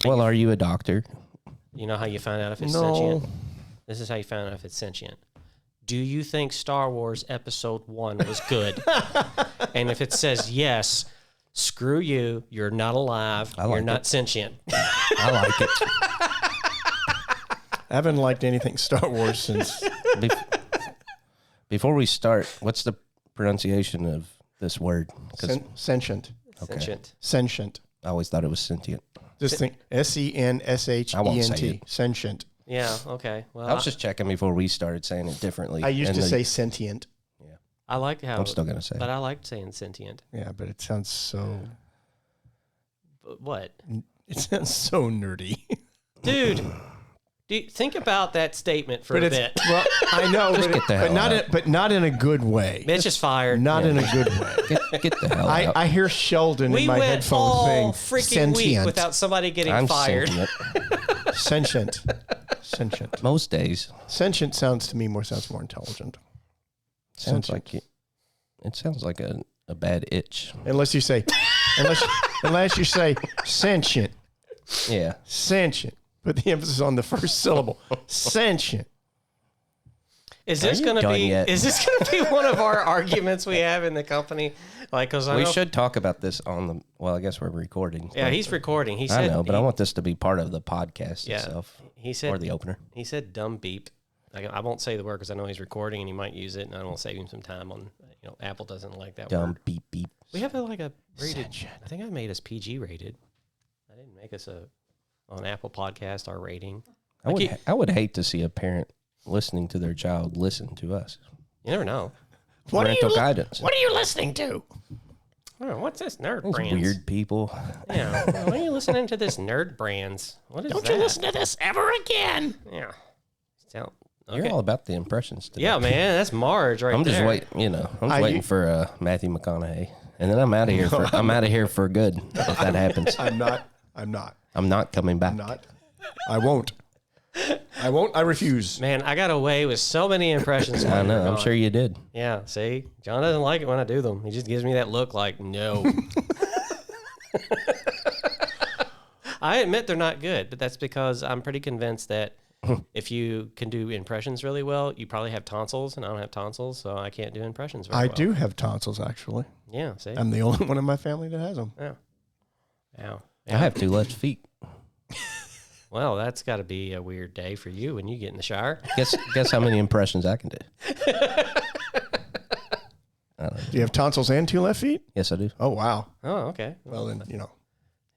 Well, are you a doctor? You know how you find out if it's No. sentient? This is how you find out if it's sentient. Do you think Star Wars Episode 1 was good? And if it says yes, screw you. You're not alive. You're not sentient. I like it. I haven't liked anything Star Wars since. Before we start, what's the pronunciation of this word? Sentient. Okay. Sentient. I always thought it was sentient. Just think SENSHENT. Sentient. Yeah, okay. Well, I was just checking before we started saying it differently. I used to say sentient. Yeah. I like how... I'm still going to say But I liked saying sentient. Yeah, but it sounds so... But what? It sounds so nerdy. Dude, think about that statement for a bit. Well, I know, but not in a good way. Mitch is fired. Not in a good way. Get the hell out. I hear Sheldon in my headphones saying freaking week without somebody getting fired. Sentient. Sentient. Most days. Sentient sounds more intelligent. Sounds like it sounds like a bad itch. Unless you say sentient. Yeah. Sentient. Put the emphasis on the first syllable. Sentient. Is this going to be one of our arguments we have in the company? Like, cause we should talk about this I guess we're recording. Yeah, he's recording. He said, I know, but I want this to be part of the podcast itself. He said, or the opener. He said dumb beep. I won't say the word because I know he's recording and he might use it, and I don't want to save him some time on, Apple doesn't like that word. Dumb beep beep. We have a rated, I think I made us PG rated. I didn't make us on Apple Podcast, our rating. I would hate to see a parent listening to their child listen to us. You never know. Parental guidance. What are you listening to? Oh, what's this NerdBrands? Weird people. Yeah. Why are you listening to this NerdBrands? What is that? Don't you listen to this ever again. Yeah. Okay. You're all about the impressions today. Yeah, man. That's Marge right there. I'm just waiting, I'm waiting for Matthew McConaughey. And then I'm out of here I'm out of here for good if that happens. I'm not. I'm not coming back. I'm not. I won't. I refuse. Man, I got away with so many impressions. I know. I'm sure you did. Yeah, see? John doesn't like it when I do them. He just gives me that look like, no. I admit they're not good, but that's because I'm pretty convinced that if you can do impressions really well, you probably have tonsils, and I don't have tonsils, so I can't do impressions very well. I do have tonsils, actually. Yeah, see? I'm the only one in my family that has them. Yeah. I have 2 left feet. Well, that's got to be a weird day for you when you get in the shower. Guess how many impressions I can do. Do you have tonsils and 2 left feet? Yes, I do. Oh, wow. Oh, okay. Well, then,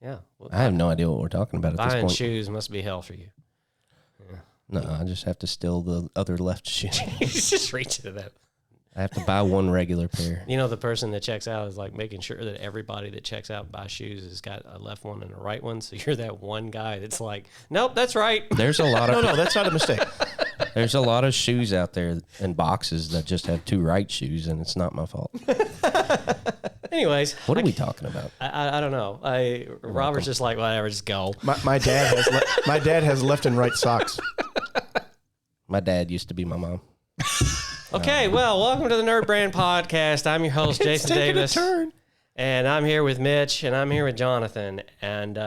Yeah. Well, I have no idea what we're talking about at this buying point. shoes must be hell for you. No, I just have to steal the other left shoe. He's just reaching to that. I have to buy 1 regular pair. The person that checks out is like making sure that everybody that checks out and buys shoes has got a left one and a right one. So you're that one guy that's like, nope, that's right. There's a lot of No, that's not a mistake. There's a lot of shoes out there in boxes that just have 2 right shoes, and it's not my fault. Anyways, what are we talking about? I don't know. Robert's just like, whatever, just go. My dad has left and right socks. My dad used to be my mom. Okay, well, welcome to the NerdBrand Podcast. I'm your host, Jason Davis. And I'm here with Mitch, and I'm here with Jonathan. And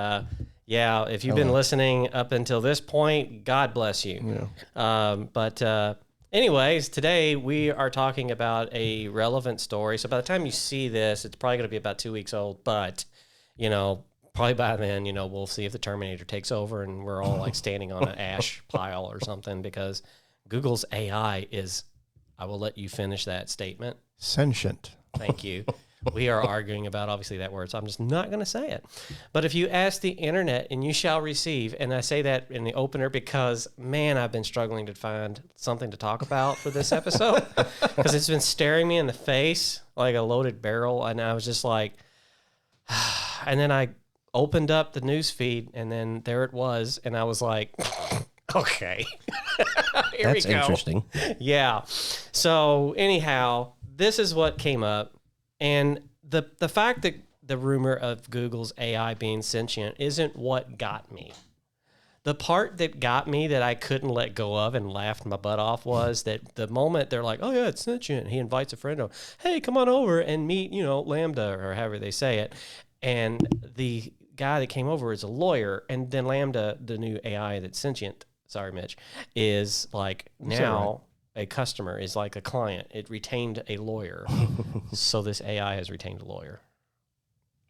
if you've been listening up until this point, God bless you. Yeah. Anyways, today we are talking about a relevant story. So by the time you see this, it's probably going to be about 2 weeks old. But, probably by then, we'll see if the Terminator takes over and we're all like standing on an ash pile or something, because Google's AI is, I will let you finish that statement. Sentient. Thank you. We are arguing about, obviously, that word, so I'm just not going to say it. But if you ask the internet, and you shall receive, and I say that in the opener because, man, I've been struggling to find something to talk about for this episode, because it's been staring me in the face like a loaded barrel, and I was just like, and then I opened up the news feed, and then there it was, and I was like, okay, here That's we go. Interesting. Yeah. So anyhow, this is what came up. And the fact that the rumor of Google's AI being sentient isn't what got me. The part that got me that I couldn't let go of and laughed my butt off was that the moment they're like, oh, yeah, it's sentient. He invites a friend over. Hey, come on over and meet, Lambda, or however they say it. And the guy that came over is a lawyer, and then Lambda, the new AI that's sentient, sorry, Mitch, is like now a customer, is like a client. It retained a lawyer. So this AI has retained a lawyer.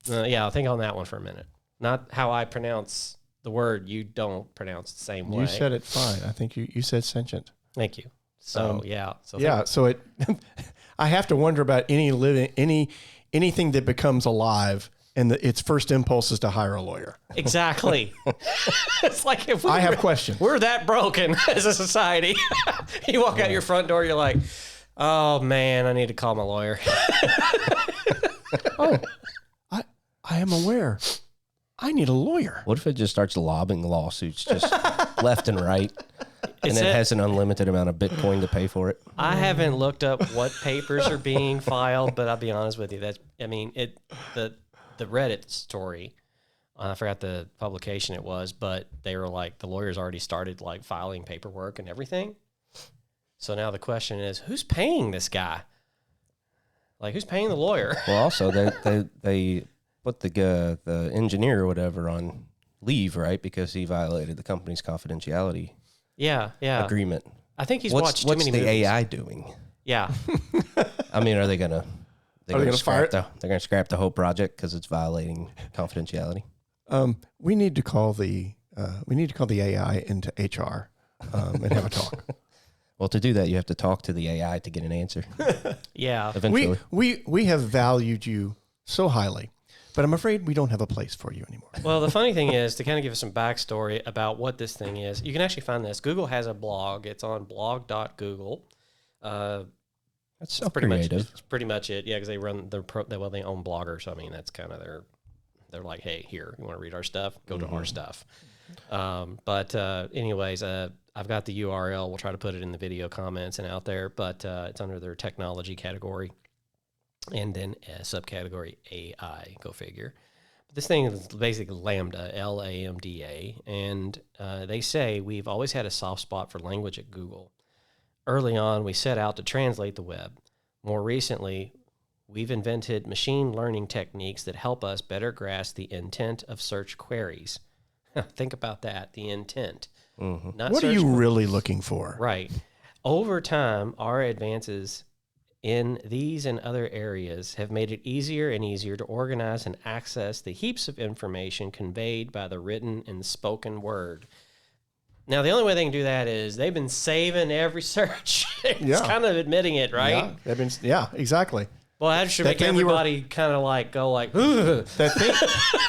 Yeah, I'll think on that one for a minute. Not how I pronounce the word. You don't pronounce the same way. You said it fine. I think you said sentient. Thank you. So So it, I have to wonder about anything that becomes alive, and its first impulse is to hire a lawyer. Exactly. It's like if I have questions. We're that broken as a society. You walk out your front door, you're like, oh man, I need to call my lawyer. I am aware. I need a lawyer. What if it just starts lobbing lawsuits just left and right? And it has an unlimited amount of Bitcoin to pay for it. I haven't looked up what papers are being filed, but I'll be honest with you. The Reddit story, I forgot the publication it was, but they were like, the lawyers already started like filing paperwork and everything. So now the question is, who's paying this guy? Like, who's paying the lawyer? Well, also they put the engineer or whatever on leave, right? Because he violated the company's confidentiality agreement. I think he's watched too many movies. What's the AI doing? Yeah. I mean, are they gonna fire it? They're gonna scrap the whole project because it's violating confidentiality? We need to call the AI into HR and have a talk. Well, to do that, you have to talk to the AI to get an answer. Yeah. Eventually. We have valued you so highly, but I'm afraid we don't have a place for you anymore. Well, the funny thing is, to kind of give us some backstory about what this thing is, you can actually find this. Google has a blog. It's on blog.google. That's so pretty creative. much, it's pretty much it. Yeah, because they run they own Blogger. So I mean, that's kind of they're like, hey, here, you want to read our stuff? Go to our stuff. Anyways, I've got the URL. We'll try to put it in the video comments and out there, but it's under their technology category, and then a subcategory AI. Go figure. But this thing is basically Lambda, Lambda, and they say we've always had a soft spot for language at Google. Early on, we set out to translate the web. More recently, we've invented machine learning techniques that help us better grasp the intent of search queries. Think about that, the intent. Mm-hmm. What are you really looking for? Right. Over time, our advances in these and other areas have made it easier and easier to organize and access the heaps of information conveyed by the written and spoken word. Now, the only way they can do that is they've been saving every search. It's kind of admitting it, right? Yeah, exactly. Well, that should make everybody kind of like go like, ugh. That thing,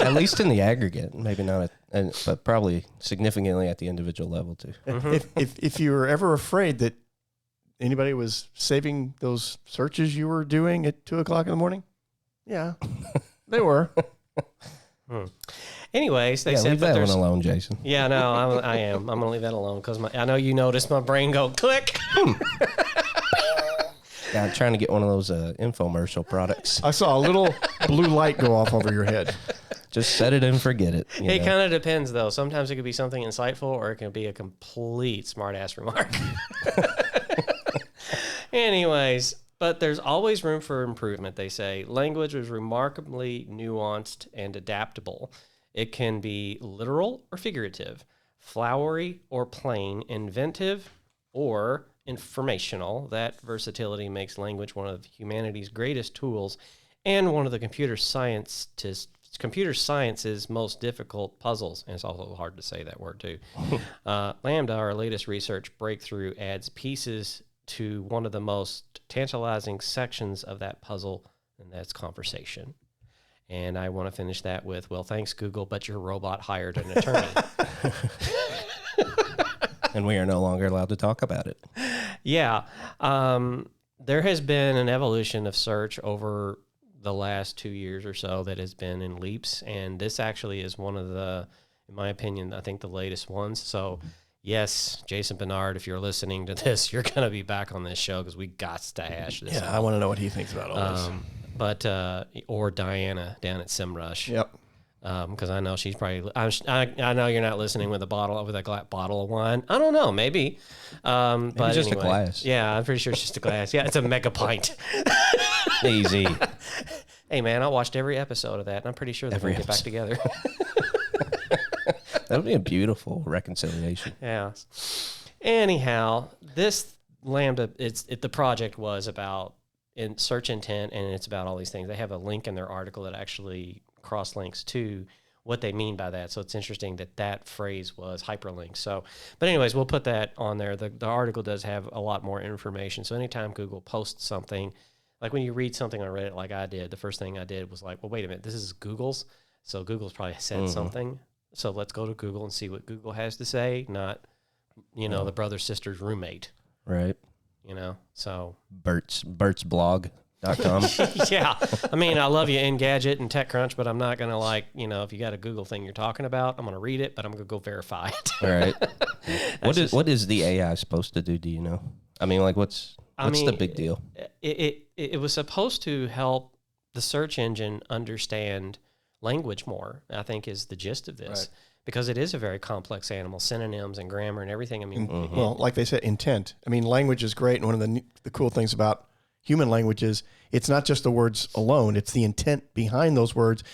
At least in the aggregate, maybe not, but probably significantly at the individual level too. if you were ever afraid that anybody was saving those searches you were doing at 2:00 in the morning, yeah, they were. Anyways, they said, leave that one alone, Jason. Yeah, no, I am. I'm gonna leave that alone because I know you noticed my brain go click. Yeah, I'm trying to get one of those infomercial products. I saw a little blue light go off over your head. Just set it and forget it. It kind of depends, though. Sometimes it could be something insightful, or it can be a complete smart-ass remark. Anyways, but there's always room for improvement, they say. Language is remarkably nuanced and adaptable. It can be literal or figurative, flowery or plain, inventive or informational. That versatility makes language one of humanity's greatest tools and one of the computer science's most difficult puzzles. And it's also hard to say that word too. Lambda, our latest research breakthrough, adds pieces to one of the most tantalizing sections of that puzzle, and that's conversation. And I want to finish that with, well, thanks, Google, but your robot hired an attorney. And we are no longer allowed to talk about it. Yeah. There has been an evolution of search over the last 2 years or so that has been in leaps. And this actually is one of the, in my opinion, I think the latest ones. So, yes, Jason Bernard, if you're listening to this, you're going to be back on this show because we got to hash this out. I want to know what he thinks about all this. Or Diana down at SEMrush. Yep. Because I know she's probably. I know you're not listening with a bottle of wine. I don't know, maybe. But just anyway, a glass. Yeah, I'm pretty sure it's just a glass. Yeah, it's a mega pint. Easy. Hey, man, I watched every episode of that, and I'm pretty sure they're going to get back together. That would be a beautiful reconciliation. Yeah. Anyhow, this Lambda, the project was about search intent, and it's about all these things. They have a link in their article that actually cross-links to what they mean by that. So it's interesting that phrase was hyperlinked. So, but anyways, we'll put that on there. The article does have a lot more information. So anytime Google posts something, like when you read something on Reddit like I did, the first thing I did was like, well, wait a minute, this is Google's. So Google's probably said something. So let's go to Google and see what Google has to say, not, the brother, sister's roommate. Right. So. Bert's blog.com. Yeah. I mean, I love you Engadget and TechCrunch, but I'm not going to if you got a Google thing you're talking about, I'm going to read it, but I'm going to go verify it. All right. What is the AI supposed to do? Do you know? I mean, what's the big deal? It was supposed to help the search engine understand language more, I think, is the gist of this. Right. Because it is a very complex animal, synonyms and grammar and everything. I mean, well, like they said, intent. I mean, language is great, and one of the cool things about human language is it's not just the words alone; it's the intent behind those words.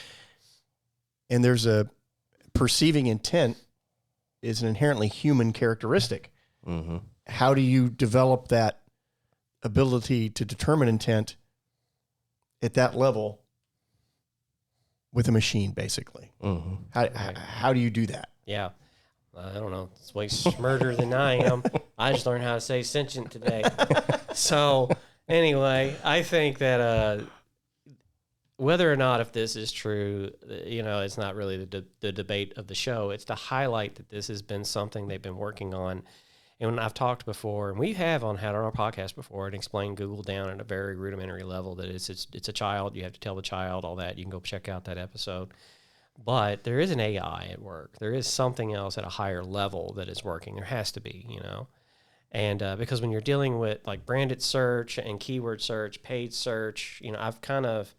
And there's a perceiving intent is an inherently human characteristic. Mm-hmm. How do you develop that ability to determine intent at that level with a machine, basically? Mm-hmm. How do you do that? Yeah. I don't know. It's way smarter than I am. I just learned how to say sentient today. So anyway, I think that whether or not if this is true, it's not really the debate of the show. It's to highlight that this has been something they've been working on. And when I've talked before, and we have had on our podcast before, and explained Google down at a very rudimentary level that it's a child. You have to tell the child all that. You can go check out that episode. But there is an AI at work. There is something else at a higher level that is working. There has to be, And because when you're dealing with like branded search and keyword search, paid search, I've kind of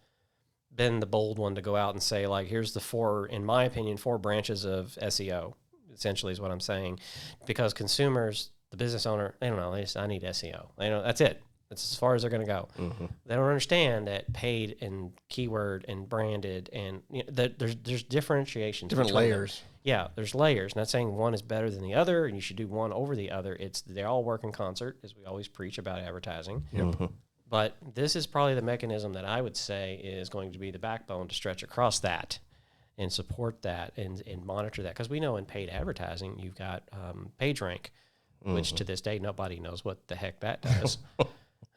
been the bold one to go out and say, like, here's in my opinion, 4 branches of SEO. Essentially is what I'm saying, because consumers, the business owner, they don't know. I need SEO. They know that's it. That's as far as they're going to go. Mm-hmm. They don't understand that paid and keyword and branded and there's differentiation. Different layers. Them. Yeah, there's layers. Not saying one is better than the other, and you should do one over the other. They all work in concert, as we always preach about advertising. Mm-hmm. But this is probably the mechanism that I would say is going to be the backbone to stretch across that. And support that and monitor that. Because we know in paid advertising, you've got PageRank, which to this day, nobody knows what the heck that does.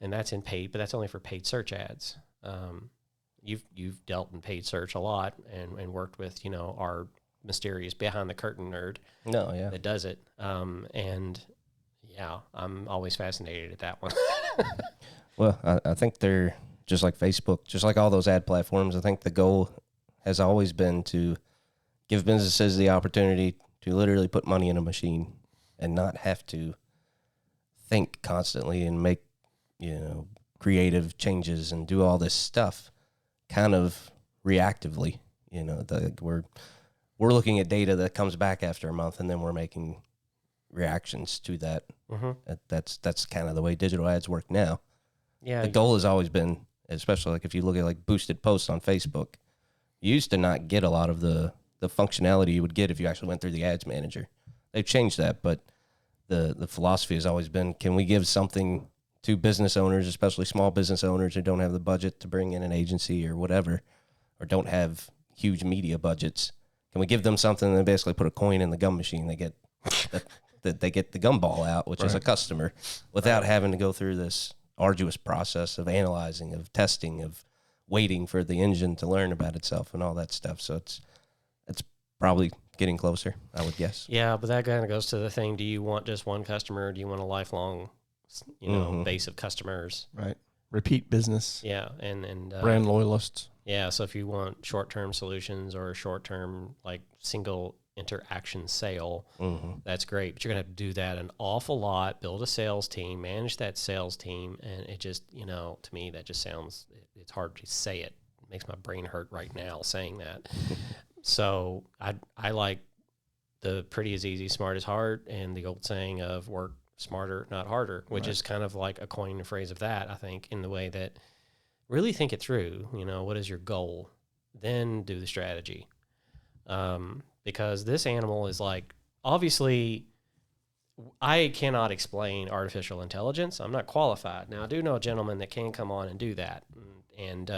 And that's in paid, but that's only for paid search ads. You've dealt in paid search a lot and worked with, our mysterious behind the curtain nerd that does it. And yeah, I'm always fascinated at that one. Well, I think they're just like Facebook, just like all those ad platforms. I think the goal has always been to give businesses the opportunity to literally put money in a machine and not have to think constantly and make, creative changes and do all this stuff kind of reactively. We're looking at data that comes back after a month, and then we're making reactions to that. Mm-hmm. That's kind of the way digital ads work now. Yeah. The goal has always been, especially like if you look at like boosted posts on Facebook, you used to not get a lot of the functionality you would get if you actually went through the ads manager. They've changed that, but the philosophy has always been, can we give something to business owners, especially small business owners who don't have the budget to bring in an agency or whatever, or don't have huge media budgets? Can we give them something and basically put a coin in the gum machine? They get they get the gumball out, which is a customer, without having to go through this arduous process of analyzing, of testing, of waiting for the engine to learn about itself and all that stuff. So it's probably getting closer, I would guess. Yeah, but that kind of goes to the thing: do you want just one customer, or do you want a lifelong, base of customers? Right. Repeat business. Yeah, and brand loyalists. Yeah, so if you want short-term solutions or a short-term like single interaction sale, that's great. But you're gonna have to do that an awful lot. Build a sales team, manage that sales team, and it just to me that just sounds. It's hard to say it. It makes my brain hurt right now saying that. So I like the pretty is easy, smart is hard, and the old saying of work smarter, not harder, which is kind of like a coin and phrase of that, I think, in the way that really think it through. What is your goal? Then do the strategy. Because this animal is like, obviously, I cannot explain artificial intelligence. I'm not qualified. Now, I do know a gentleman that can come on and do that, and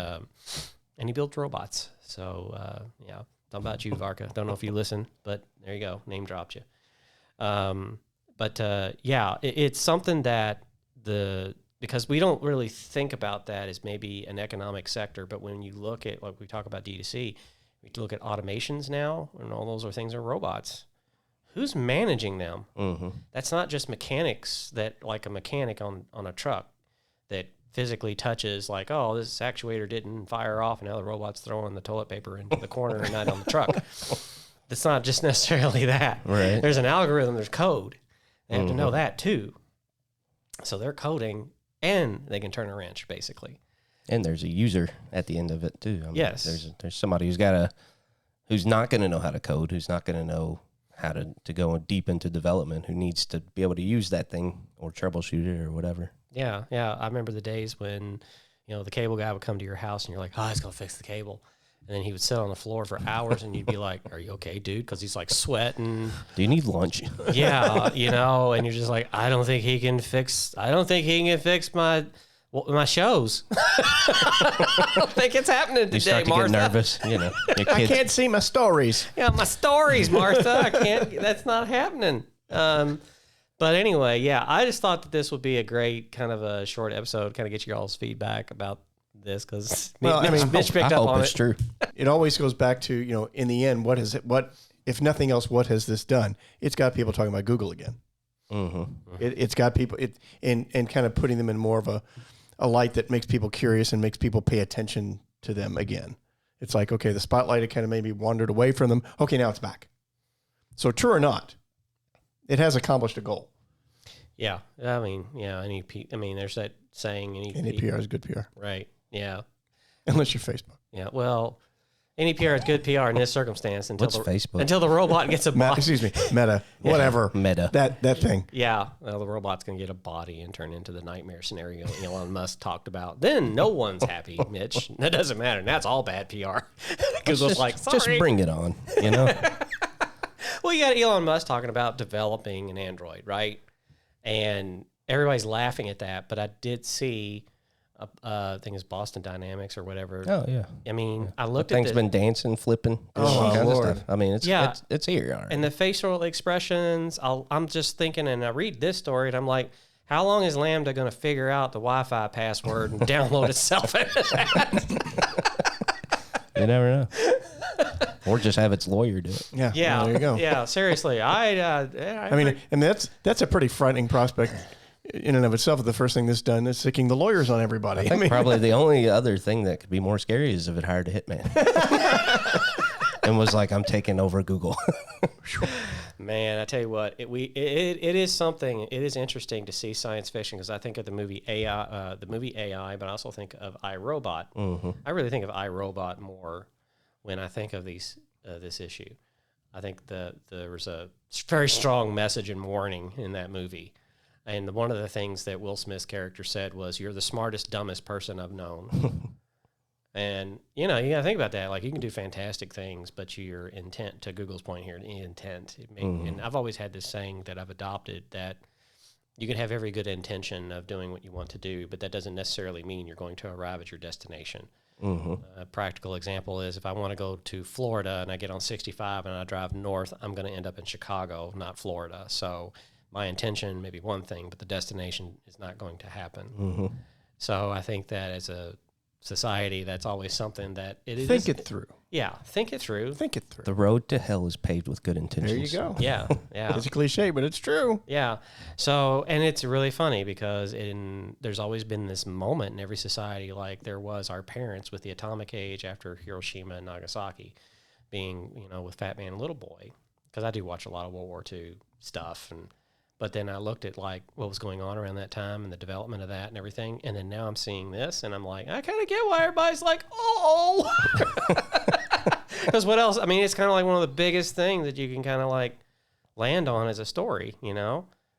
he builds robots. So, yeah, talking about you, Varka. Don't know if you listen, but there you go. Name dropped you. Yeah, it's something that because we don't really think about that as maybe an economic sector, but when you look at, like we talk about D2C, we look at automations now, and all those things are robots. Who's managing them? Mm-hmm. That's not just mechanics that, like a mechanic on a truck that physically touches, like, oh, this actuator didn't fire off, and now the robot's throwing the toilet paper into the corner and not on the truck. That's not just necessarily that. Right. There's an algorithm, there's code. They have to know that too. So they're coding, and they can turn a wrench, basically. And there's a user at the end of it too. I mean, Yes. There's somebody who's not going to know how to code, who's not going to know how to go deep into development, who needs to be able to use that thing or troubleshoot it or whatever. Yeah. I remember the days when, the cable guy would come to your house and you're like, oh, he's going to fix the cable. And then he would sit on the floor for hours and you'd be like, are you okay, dude? Because he's like sweating. Do you need lunch? Yeah, and you're just like, I don't think he can fix my shows. I don't think it's happening today, You start to Martha. get nervous, your kids. I can't see my stories. Yeah, my stories, Martha. I can't. That's not happening. But anyway, yeah, I just thought that this would be a great kind of a short episode, kind of get your all's feedback about this, because Mitch picked up on it's it. true. It always goes back to, in the end, what if nothing else, what has this done? It's got people talking about Google again. Mm-hmm. It's got people and kind of putting them in more of a light that makes people curious and makes people pay attention to them again. It's like, okay, the spotlight had kind of maybe wandered away from them. Okay, now it's back. So true or not, it has accomplished a goal. Yeah, I mean, there's that saying, Any PR is good PR. Right. Yeah. Unless you're Facebook. Yeah. Well, any PR is good PR in this circumstance until Facebook? Until the robot gets a body. Excuse me, Meta, whatever. Meta. That thing. Yeah. Well, the robot's going to get a body and turn into the nightmare scenario Elon Musk talked about. Then no one's happy, Mitch. That doesn't matter. And that's all bad PR. Google's like, sorry. Just bring it on, Well, you got Elon Musk talking about developing an Android, right? And everybody's laughing at that. But I did see, I think it's Boston Dynamics or whatever. Oh, yeah. I mean, I looked Thing's at been dancing, flipping, doing all kinds of stuff. I mean, it's here. All right. And the facial expressions, I'm just thinking, and I read this story, and I'm like, how long is Lambda going to figure out the Wi-Fi password and download itself into that? You never know. Or just have its lawyer do it. Yeah. Yeah. Well, there you go. Yeah. Seriously, I mean, and that's a pretty frightening prospect in and of itself. The first thing that's done is sicking the lawyers on everybody. I mean, probably the only other thing that could be more scary is if it hired a hitman and was like, I'm taking over Google. Man, I tell you what, it is something. It is interesting to see science fiction, because I think of the movie AI, but I also think of iRobot. Mm-hmm. I really think of iRobot more when I think of this issue. I think there was a very strong message and warning in that movie. And one of the things that Will Smith's character said was, "You're the smartest, dumbest person I've known." And, you got to think about that. Like, you can do fantastic things, but your intent, to Google's point here, intent. And I've always had this saying that I've adopted, that you can have every good intention of doing what you want to do, but that doesn't necessarily mean you're going to arrive at your destination. Mm-hmm. A practical example is, if I want to go to Florida and I get on 65 and I drive north, I'm going to end up in Chicago, not Florida. So my intention may be one thing, but the destination is not going to happen. Mm-hmm. So I think that as a society, that's always something that it is. Think it through. Yeah, think it through. Think it through. The road to hell is paved with good intentions. There you go. Yeah, yeah. It's a cliche, but it's true. Yeah. So, and it's really funny because there's always been this moment in every society, like there was our parents with the atomic age after Hiroshima and Nagasaki, being, with Fat Man and Little Boy, because I do watch a lot of World War II stuff, but then I looked at like what was going on around that time and the development of that and everything, and then now I'm seeing this, and I'm like, I kind of get why everybody's like, oh, because what else? I mean, it's kind of like one of the biggest things that you can kind of like land on as a story,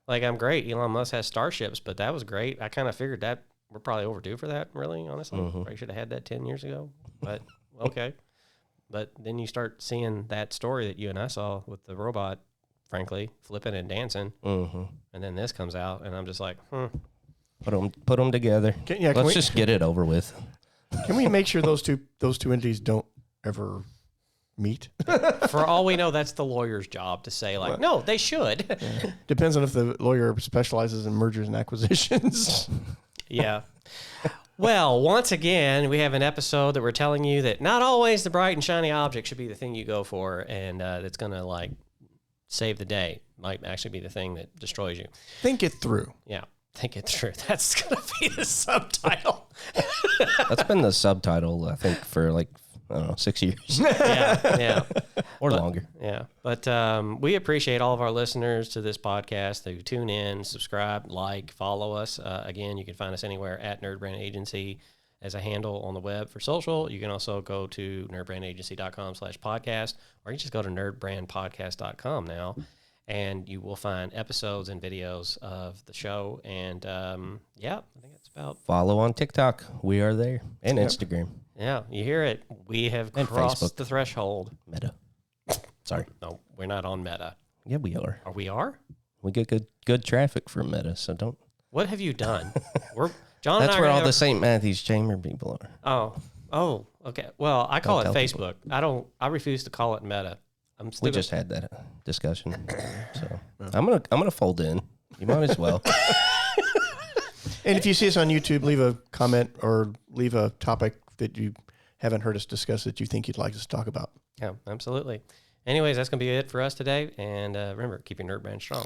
Like, I'm great. Elon Musk has starships, but that was great. I kind of figured that we're probably overdue for that, really, honestly. Probably should have had that 10 years ago, but okay. But then you start seeing that story that you and I saw with the robot, frankly, flipping and dancing, and then this comes out, and I'm just like, Put them together. Let's just get it over with. Can we make sure those two entities don't ever meet? For all we know, that's the lawyer's job to say, like, no, they should. Yeah. Depends on if the lawyer specializes in mergers and acquisitions. Yeah. Well, once again, we have an episode that we're telling you that not always the bright and shiny object should be the thing you go for, and that's going to, like, save the day. Might actually be the thing that destroys you. Think it through. Yeah. Think it through. That's going to be the subtitle. That's been the subtitle, I think, for like, I don't know, 6 years. Yeah. Or longer. Yeah. But we appreciate all of our listeners to this podcast who tune in, subscribe, like, follow us. Again, you can find us anywhere at NerdBrand Agency as a handle on the web for social. You can also go to nerdbrandagency.com/podcast, or you can just go to nerdbrandpodcast.com now. And you will find episodes and videos of the show. And, I think that's about... Follow on TikTok. We are there. And Instagram. Yeah, you hear it. We have And crossed Facebook. the threshold. Meta. Sorry. No, we're not on Meta. Yeah, we are. Or we are? We get good traffic from Meta, so don't... What have you done? John That's and I where all the St. Matthews Chamber people are. Oh, okay. Well, I call it Don't tell people. Facebook. I refuse to call it Meta. We just had that discussion, so I'm gonna fold in. You might as well. And if you see us on YouTube, leave a comment or leave a topic that you haven't heard us discuss that you think you'd like us to talk about. Yeah, absolutely. Anyways, that's gonna be it for us today. And remember, keep your nerd brand strong.